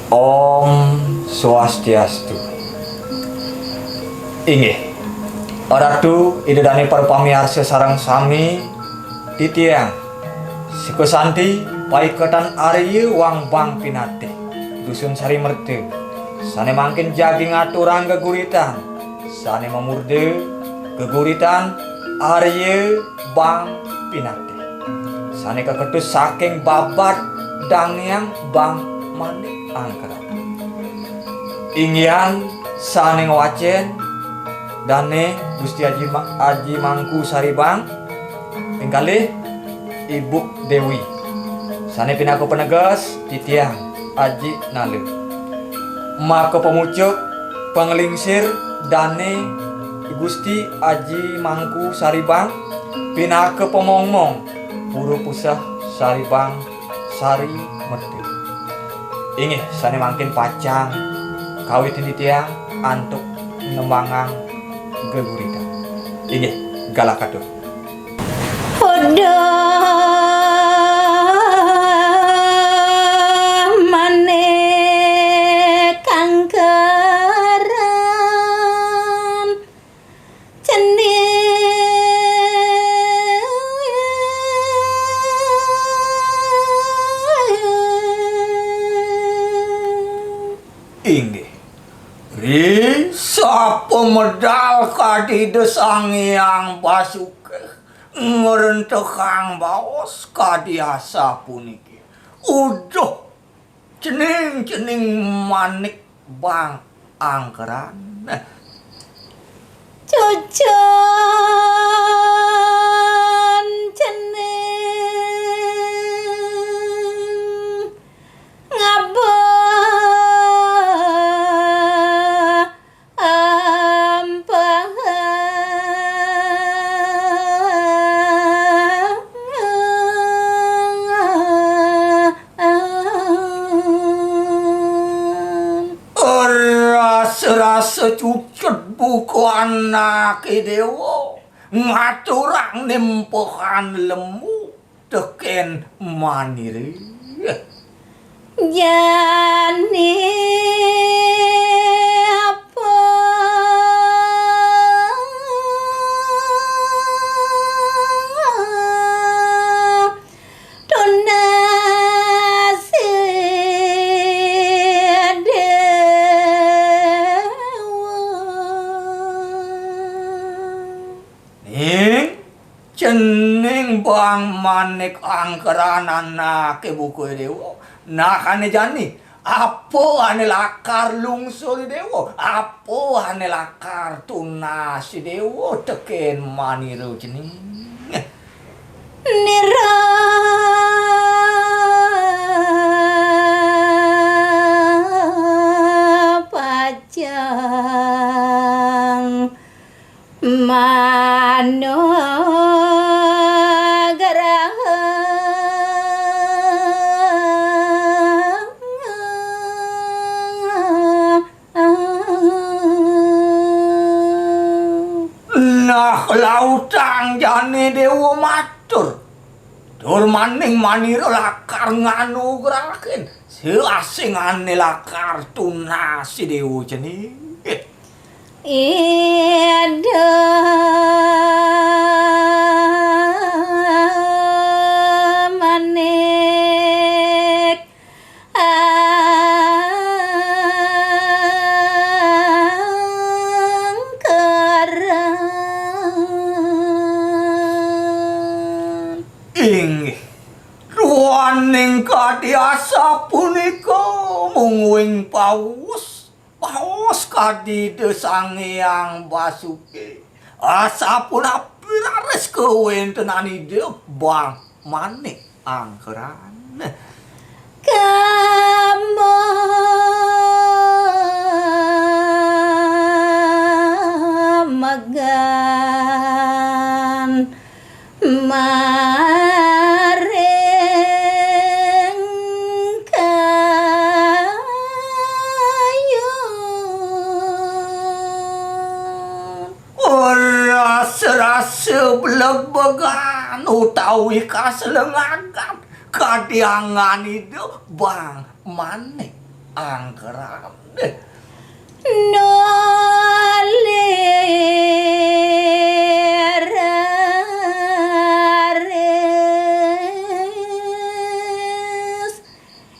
Om Swastiastu. Inggih. Oratu idedani para pamiarsa sareng sami titiang Sikosanti paiketan Arya Wang Bang Pinate Dusun Sari Merde sane mangkin jagi ngaturang geguritan sane memurde geguritan Arya Bang Pinate sane keketus saking babat dangyang Bang Manik Angkara ingyan sane ngwacen dane Gusti Aji Mangku Saribang tinggalih Ibu Dewi sane pinaku penegas titiang Aji Nalu maka pemucuk penglingsir dane Gusti Aji Mangku Saribang pinake pemongmong puru pusah Saribang Sari Merde ingih sane mangkin pacang kawit titiang antuk nembangang geguritan ingih galakadur inggih ri sapa medal kadide Sangyang Basuke ngerentekang baos kadiasa puniki uduh cening Manik Bang Angkeran cucun cening ngabah rasa cucut buku anak dewa ngaturang nempohan lemu teken maniri jani apa cening Bang Manik Angkeran anak buku dewa nah ane jani apa ane lakar lungsur dewa apa ane lakar tunas dewa teken maniru cening nira pacang mano lautang jane dewa matur dur maning manira lakar nganugrahaken seasingane lakar tunas dewa cening ida Manik inggih ruwaning kadiasa punika mungwing paus kadide Sangyang Basuke asapun pirares kewentenanide Bang Manik Angkeran kamu megan maring kayun rasa blebegan utawi kaselengakan kadiangan itu Bang Manik angkeran. Noliraris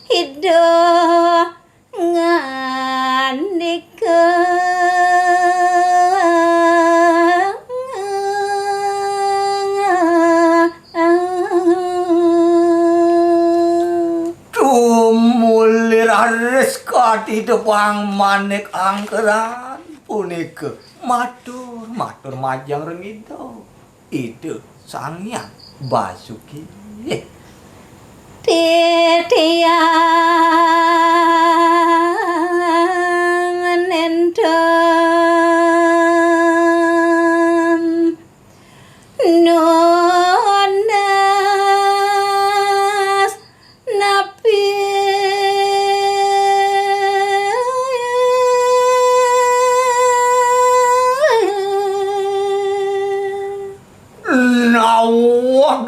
hidup Haris kati tepang manik angkeran punika matur majang rengido itu Sang Hyang Basuki titiang nendam nonas napi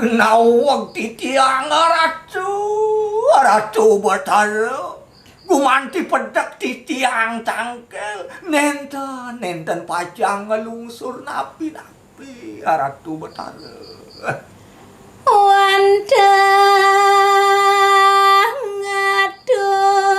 nawag titiang ratu Batara gumanti pedak titiang tangkel nenten pajang ngelungsur napi ratu Batara wandang ngadorang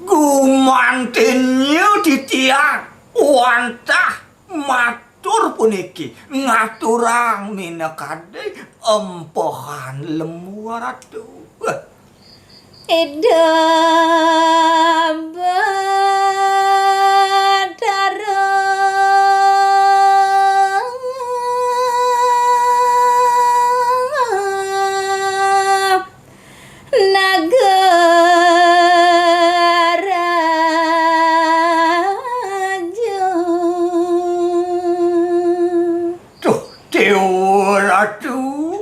gumantinnya titiang wantah matur puniki ngaturang minakade empohan lemu ratu Idam Batara Ratu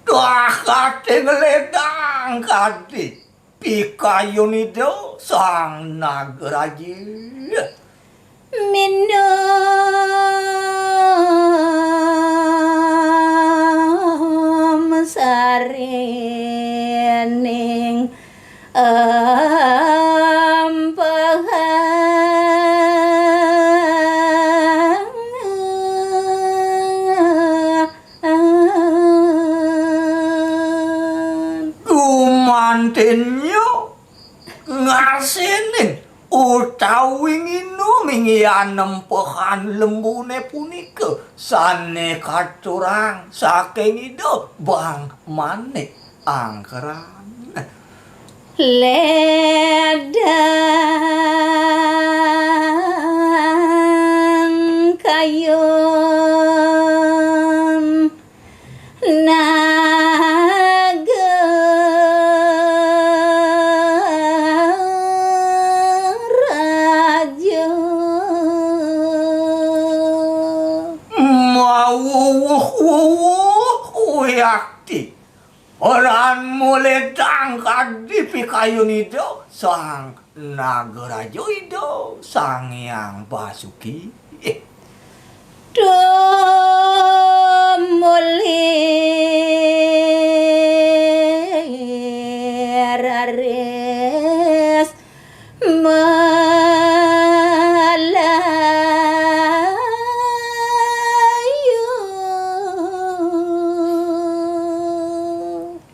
dah kate ngeledang kate pikayunido sang nagaraja minum sarening mantenyo ngasinin utawi nginumi anempohan lembune punika sane katurang saking ido bang manik angkeran ledang kayun yakti orang mulai tangkat di pikayun itu sang nagaraja itu Sang Hyang Basuki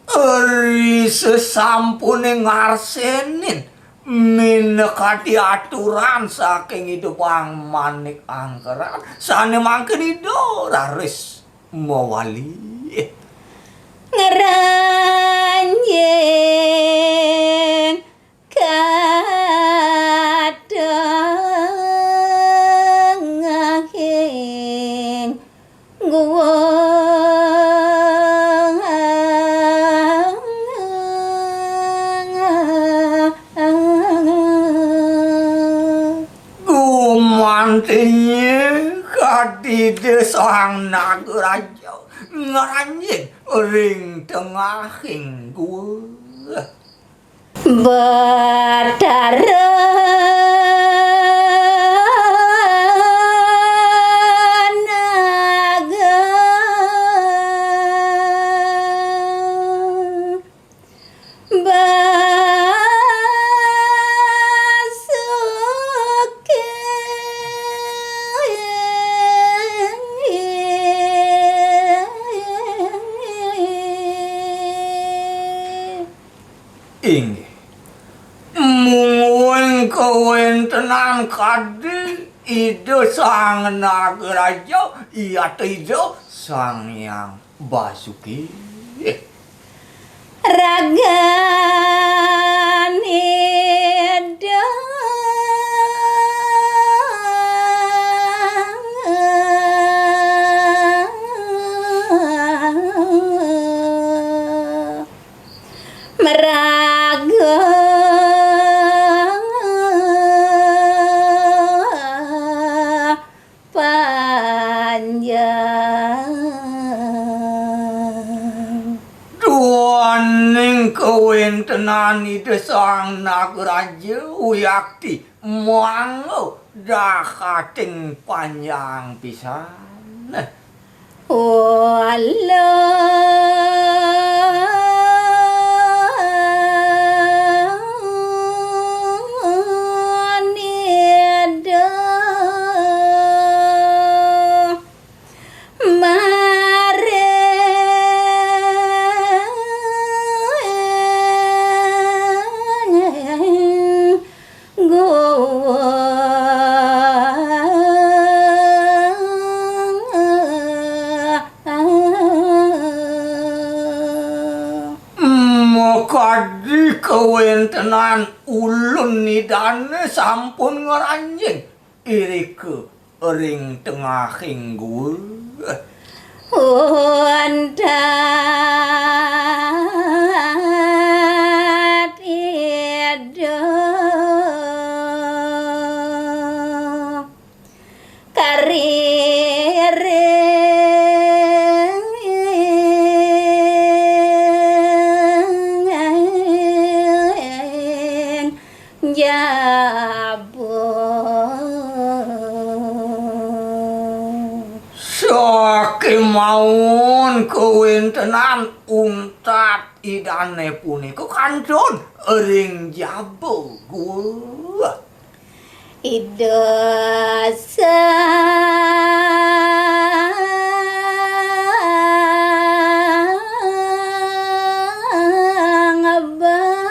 raris sesampune ngarsenin minekati aturan saking hidup ang manik angkeran sane mangken ido raris mawali ngeranjing kadengahing guwa mantinya kadide sang nagaraja ngaranjing ring tengahing gua Inggih. Mungguing kawentenan kadi ide sang nagaraja iya ijo sang yang Basuki. Ragane meraga panjang Duaning kawentenan ide sang nagaraja uyakti manggo dakating panjang pisan. Kadi kawentenan ulun nidane sampun ngeranjing irike ring tengahing gul. Undat ida kariring jabung Sakimaun kawentenan untat idane punika kantun ring jabo gul. ida sang abang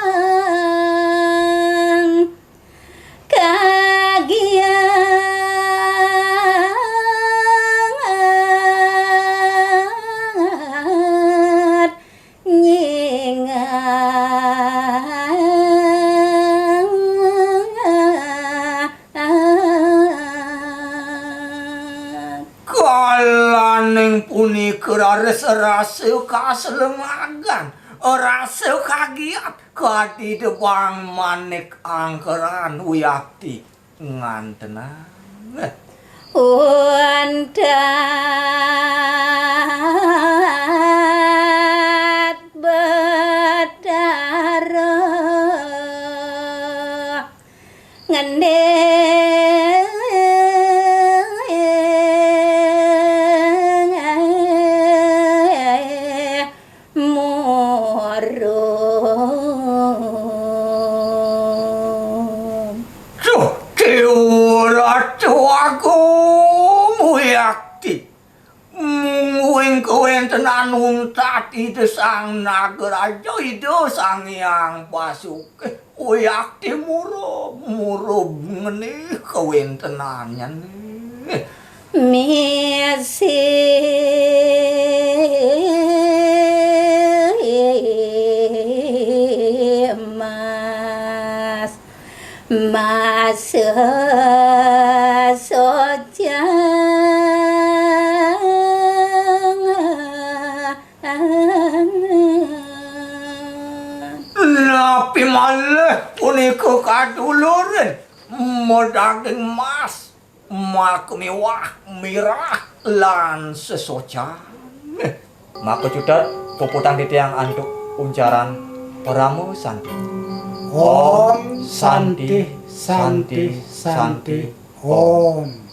kagiat nyingat Kalaning punika rasa kaselemagan, rasa kagiat kadi debang manik angkeran uyakti ngantenan. undat berdarah murung Agung uyakti mungguing kawentenan untat ide sang nagaraja ide sang yang Basuki uyakti muro ngene kawentenannya nih. Mas sojang Napi malih punika kaduluren modaging mas makmewah mirah lan sesocan. Maka cudat puputan titiang antuk uncaran ramu santi. Om Santi Santi Santi Om.